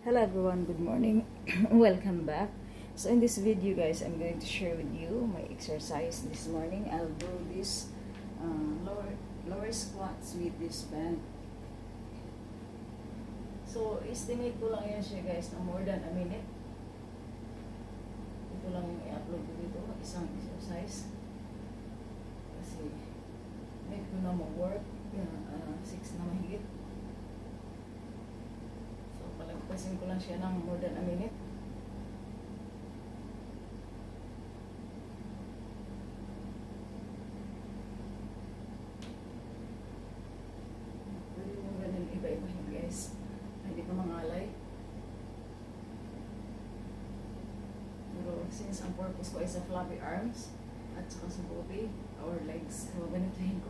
Hello everyone, good morning. Welcome back. So in this video guys, I'm going to share with you my exercise this morning. I'll do this lower squats with this band. So estimate ko lang yan siya guys na more than a minute. Ito lang yung i-upload ko dito, isang exercise. Kasi need ko na mag-work, 6 na mahigit. Palagpasin ko lang siya ng more than a minute. Pwede mo ganun iba-iba yun guys. Hindi pa mangalay. Pero since ang purpose ko ay sa floppy arms at saka sa booty or legs, so ganituhin ko.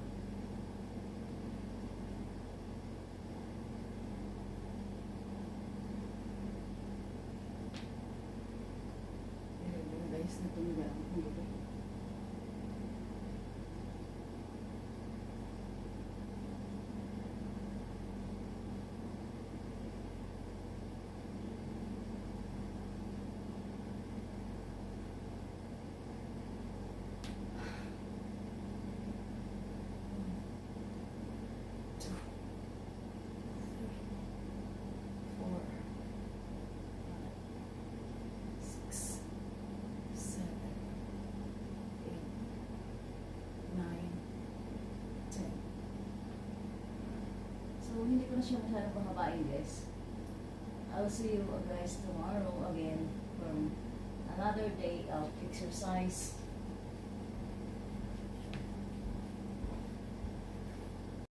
Na tumiga ang ulo. So, hindi ko na siya masyadong pahabain guys. I'll see you guys tomorrow again from another day of exercise.